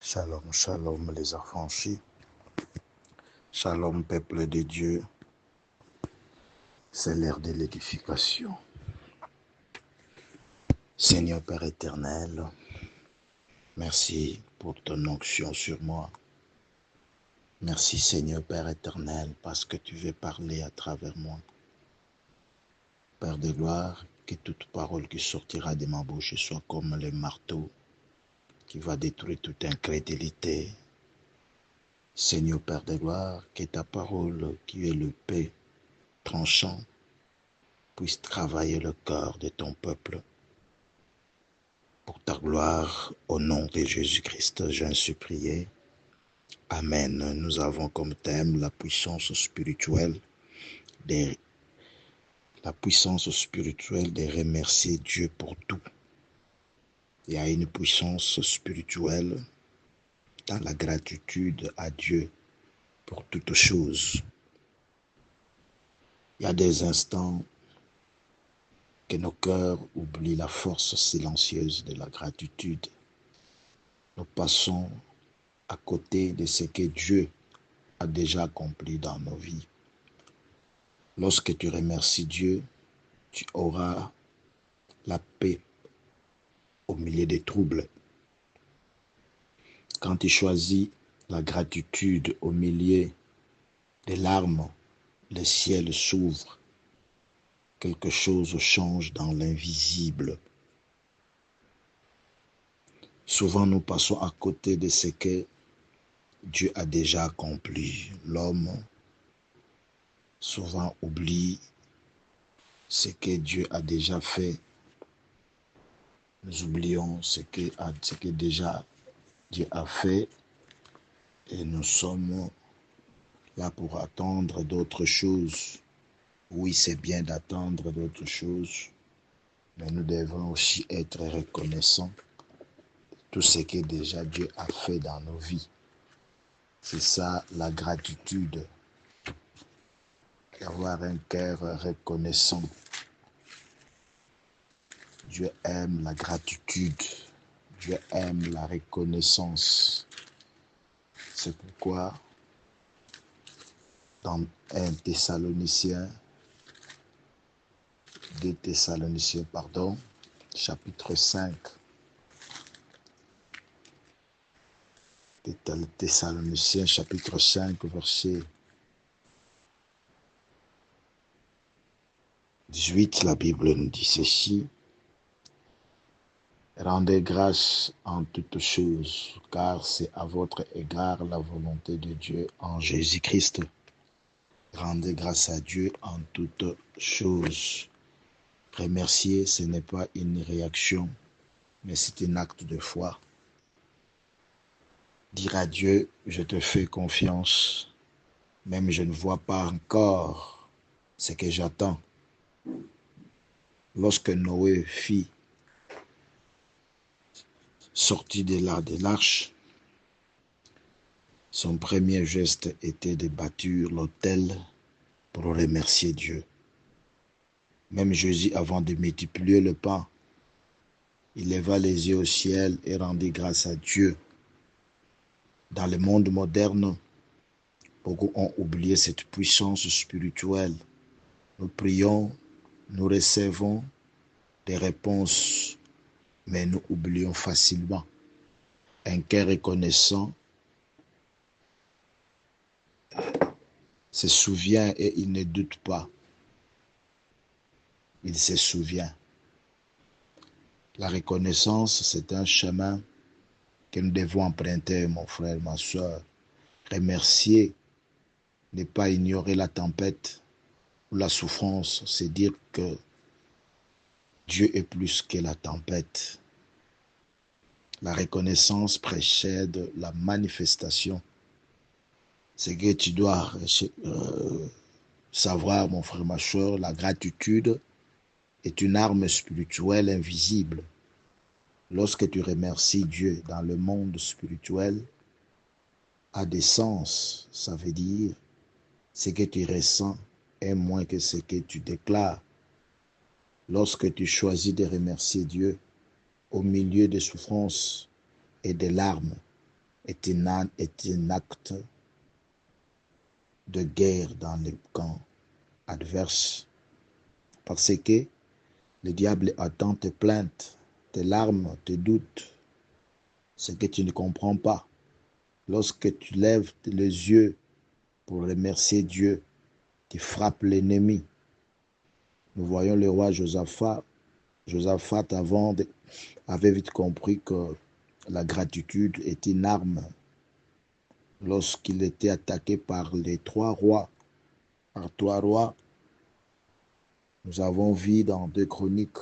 Shalom, shalom les affranchis. Shalom peuple de Dieu. C'est l'ère de l'édification. Seigneur Père éternel, merci pour ton onction sur moi. Merci Seigneur Père éternel parce que tu veux parler à travers moi. Père de gloire, que toute parole qui sortira de ma bouche soit comme le marteau qui va détruire toute incrédulité. Seigneur Père de gloire, que ta parole qui est le paix tranchant puisse travailler le cœur de ton peuple. Pour ta gloire, au nom de Jésus-Christ, j'en suis prié. Amen. Nous avons comme thème la puissance spirituelle de remercier Dieu pour tout. Il y a une puissance spirituelle dans la gratitude à Dieu pour toutes choses. Il y a des instants que nos cœurs oublient la force silencieuse de la gratitude. Nous passons à côté de ce que Dieu a déjà accompli dans nos vies. Lorsque tu remercies Dieu, tu auras la paix au milieu des troubles. Quand tu choisis la gratitude au milieu des larmes, le ciel s'ouvre. Quelque chose change dans l'invisible. Souvent, nous passons à côté de ce que Dieu a déjà accompli. L'homme souvent oublie ce que Dieu a déjà fait. Nous oublions ce que déjà Dieu a fait et nous sommes là pour attendre d'autres choses. Oui, c'est bien d'attendre d'autres choses, mais nous devons aussi être reconnaissants de tout ce que déjà Dieu a fait dans nos vies. C'est ça la gratitude, avoir un cœur reconnaissant. Dieu aime la gratitude, Dieu aime la reconnaissance. C'est pourquoi dans 2 Thessaloniciens, chapitre 5. Thessaloniciens, chapitre 5, verset 18, la Bible nous dit ceci. Rendez grâce en toutes choses, car c'est à votre égard la volonté de Dieu en Jésus-Christ. Rendez grâce à Dieu en toutes choses. Remercier, ce n'est pas une réaction, mais c'est un acte de foi. Dire à Dieu, je te fais confiance, même je ne vois pas encore ce que j'attends. Lorsque Noé fit sorti de l'arche, son premier geste était de bâtir l'autel pour remercier Dieu. Même Jésus, avant de multiplier le pain, il leva les yeux au ciel et rendit grâce à Dieu. Dans le monde moderne, beaucoup ont oublié cette puissance spirituelle. Nous prions, nous recevons des réponses, mais nous oublions facilement. Un cœur reconnaissant se souvient et il ne doute pas. Il se souvient. La reconnaissance, c'est un chemin que nous devons emprunter, mon frère, ma soeur. Remercier, ne pas ignorer la tempête ou la souffrance, c'est dire que Dieu est plus que la tempête. La reconnaissance précède la manifestation. C'est que tu dois savoir, mon frère, ma soeur, la gratitude est une arme spirituelle invisible. Lorsque tu remercies Dieu dans le monde spirituel, a des sens, ça veut dire ce que tu ressens est moins que ce que tu déclares. Lorsque tu choisis de remercier Dieu au milieu des souffrances et des larmes, est un acte de guerre dans les camps adverses. Parce que le diable attend tes plaintes, tes larmes, tes doutes, ce que tu ne comprends pas. Lorsque tu lèves les yeux pour remercier Dieu, tu frappes l'ennemi. Nous voyons le roi Josaphat. Josaphat avait vite compris que la gratitude est une arme. Lorsqu'il était attaqué par les trois rois, nous avons vu dans 2 Chroniques,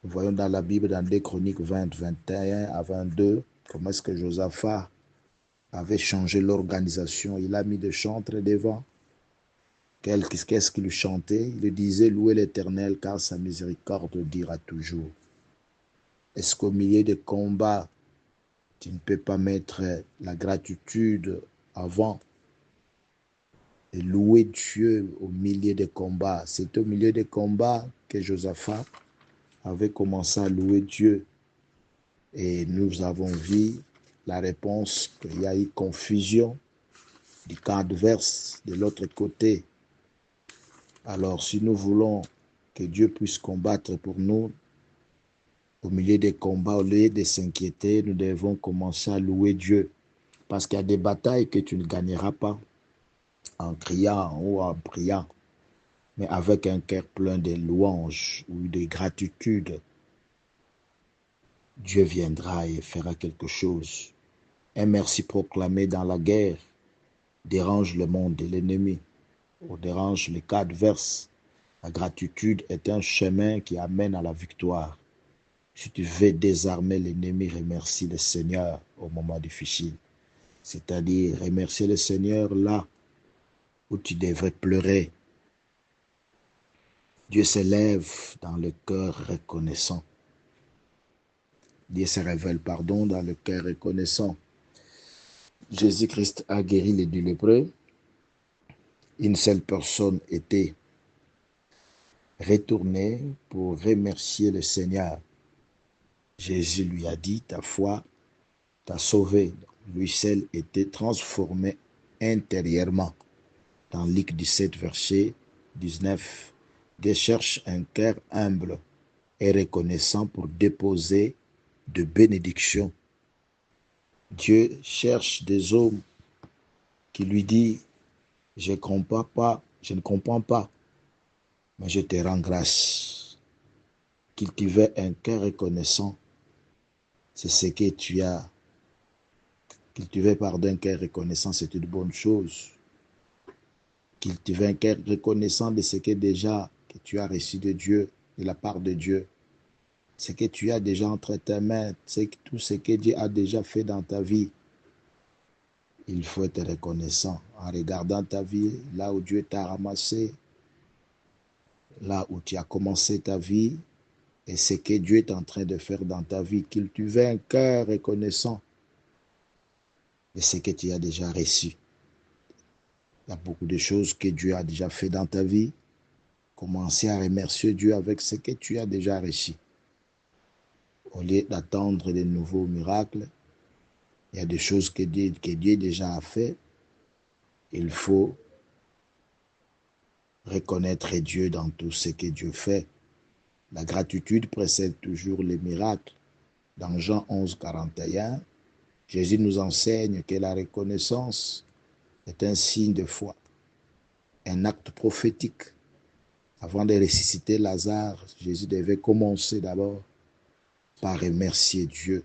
nous voyons dans la Bible, dans 2 Chroniques 20, 21 à 22, comment est-ce que Josaphat avait changé l'organisation. Il a mis des chantres devant. Qu'est-ce qu'il chantait? Il disait, louez l'Éternel car sa miséricorde dira toujours. Est-ce qu'au milieu des combats, tu ne peux pas mettre la gratitude avant et louer Dieu au milieu des combats? C'est au milieu des combats que Josaphat avait commencé à louer Dieu. Et nous avons vu la réponse qu'il y a eu confusion du camp adverse de l'autre côté. Alors, si nous voulons que Dieu puisse combattre pour nous, au milieu des combats, au lieu de s'inquiéter, nous devons commencer à louer Dieu. Parce qu'il y a des batailles que tu ne gagneras pas en criant ou en priant, mais avec un cœur plein de louanges ou de gratitude. Dieu viendra et fera quelque chose. Un merci proclamé dans la guerre dérange le monde de l'ennemi ou dérange les cas adverses. La gratitude est un chemin qui amène à la victoire. Si tu veux désarmer l'ennemi, remercie le Seigneur au moment difficile. C'est-à-dire remercier le Seigneur là où tu devrais pleurer. Dieu s'élève dans le cœur reconnaissant. Dieu se révèle, dans le cœur reconnaissant. Jésus-Christ a guéri les 10 lépreux. Une seule personne était retournée pour remercier le Seigneur. Jésus lui a dit, ta foi t'a sauvé. Lui seul était transformé intérieurement. Dans Luc 17, verset 19, Dieu cherche un cœur humble et reconnaissant pour déposer de bénédictions. Dieu cherche des hommes qui lui disent, je ne comprends pas, mais je te rends grâce. Cultiver un cœur reconnaissant, c'est ce que tu as. Cultiver un cœur reconnaissant, c'est une bonne chose. Cultiver un cœur reconnaissant de ce que tu as reçu de Dieu, de la part de Dieu. Ce que tu as déjà entre tes mains, tout ce que Dieu a déjà fait dans ta vie. Il faut être reconnaissant en regardant ta vie, là où Dieu t'a ramassé, là où tu as commencé ta vie, et ce que Dieu est en train de faire dans ta vie. Cultiver un cœur reconnaissant de ce que tu as déjà reçu. Il y a beaucoup de choses que Dieu a déjà fait dans ta vie. Commencez à remercier Dieu avec ce que tu as déjà reçu. Au lieu d'attendre de nouveaux miracles, il y a des choses que Dieu déjà a fait. Il faut reconnaître Dieu dans tout ce que Dieu fait. La gratitude précède toujours les miracles. Dans Jean 11, 41, Jésus nous enseigne que la reconnaissance est un signe de foi, un acte prophétique. Avant de ressusciter Lazare, Jésus devait commencer d'abord par remercier Dieu.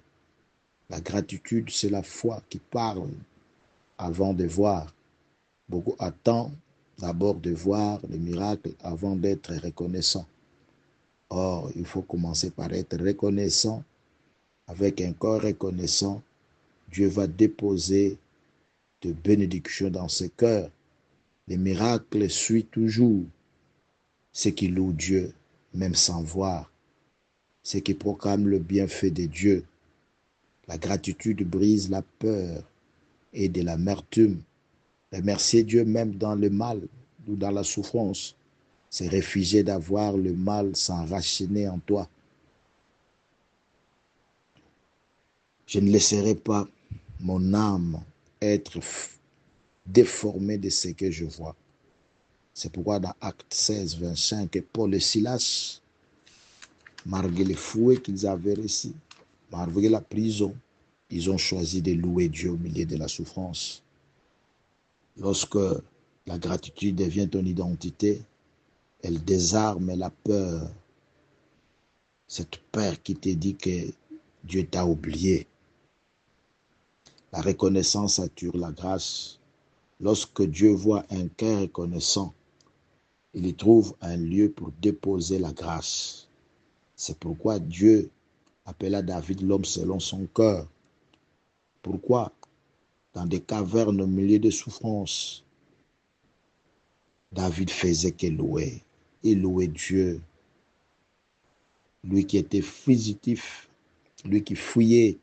La gratitude, c'est la foi qui parle avant de voir. Beaucoup attendent d'abord de voir les miracles avant d'être reconnaissants. Or, il faut commencer par être reconnaissant. Avec un corps reconnaissant, Dieu va déposer de bénédictions dans ce cœur. Les miracles suivent toujours ceux qui louent Dieu, même sans voir, ceux qui proclament le bienfait de Dieu. La gratitude brise la peur et de l'amertume. Remercier Dieu même dans le mal ou dans la souffrance, c'est refuser d'avoir le mal s'enraciner en toi. Je ne laisserai pas mon âme être déformée de ce que je vois. C'est pourquoi dans Actes 16, 25, Paul et Silas, malgré les fouets qu'ils avaient reçus, malgré la prison, ils ont choisi de louer Dieu au milieu de la souffrance. Lorsque la gratitude devient ton identité, elle désarme la peur. Cette peur qui te dit que Dieu t'a oublié. La reconnaissance attire la grâce. Lorsque Dieu voit un cœur reconnaissant, il y trouve un lieu pour déposer la grâce. C'est pourquoi Dieu appela David l'homme selon son cœur. Pourquoi? Dans des cavernes au milieu de souffrances, David faisait que louer. Il louait Dieu. Lui qui était fugitif, lui qui fouillait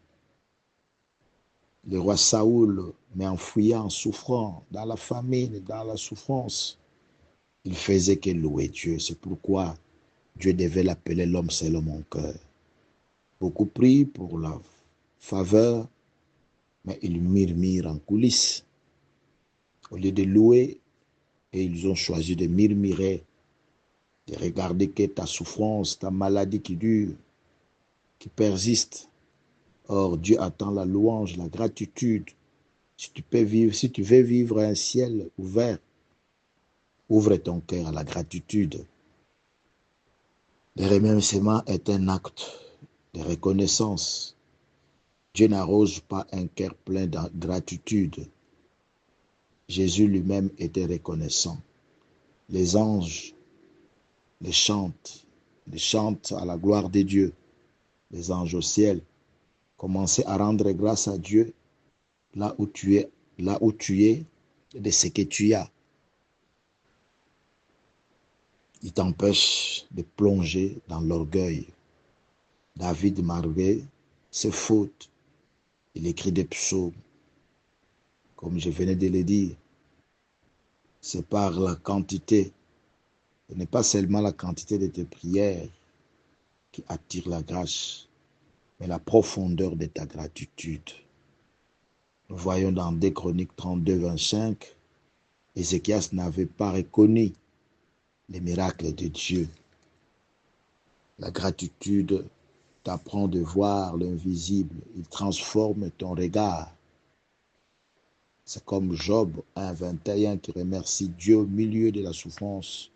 le roi Saoul, mais en fouillant, en souffrant, dans la famine, dans la souffrance, il faisait que louer Dieu. C'est pourquoi Dieu devait l'appeler l'homme selon mon cœur. Beaucoup prient pour la faveur, mais ils murmurent en coulisses. Au lieu de louer, et ils ont choisi de murmurer, de regarder que ta souffrance, ta maladie qui dure, qui persiste. Or, Dieu attend la louange, la gratitude. Si tu veux vivre un ciel ouvert, ouvre ton cœur à la gratitude. Le remerciement est un acte de reconnaissance. Dieu n'arrose pas un cœur plein de gratitude. Jésus lui-même était reconnaissant. Les anges les chantent à la gloire de Dieu. Les anges au ciel commençaient à rendre grâce à Dieu là où tu es de ce que tu as. Il t'empêche de plonger dans l'orgueil. David, malgré ses fautes, il écrit des psaumes. Comme je venais de le dire, c'est par la quantité, ce n'est pas seulement la quantité de tes prières qui attire la grâce, mais la profondeur de ta gratitude. Nous voyons dans 2 Chroniques 32, 25, Ézéchias n'avait pas reconnu les miracles de Dieu. La gratitude t'apprend de voir l'invisible, il transforme ton regard. C'est comme Job 1, 21 qui remercie Dieu au milieu de la souffrance.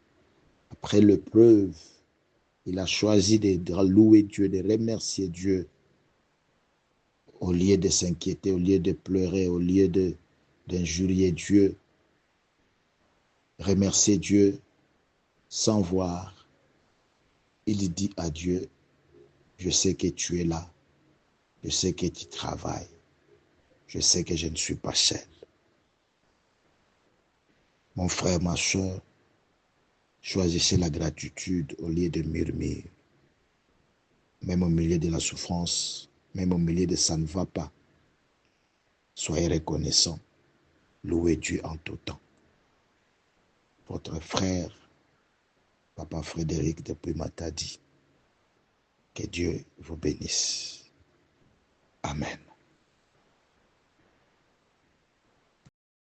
Après l'épreuve, il a choisi de louer Dieu, de remercier Dieu, au lieu de s'inquiéter, au lieu de pleurer, au lieu d'injurier Dieu. Remercier Dieu sans voir. Il dit à Dieu, je sais que tu es là, je sais que tu travailles, je sais que je ne suis pas seul. Mon frère, ma soeur, choisissez la gratitude au lieu de murmure. Même au milieu de la souffrance, même au milieu de ça ne va pas. Soyez reconnaissants. Louez Dieu en tout temps. Votre frère, Papa Frédéric depuis Matadi. Que Dieu vous bénisse. Amen.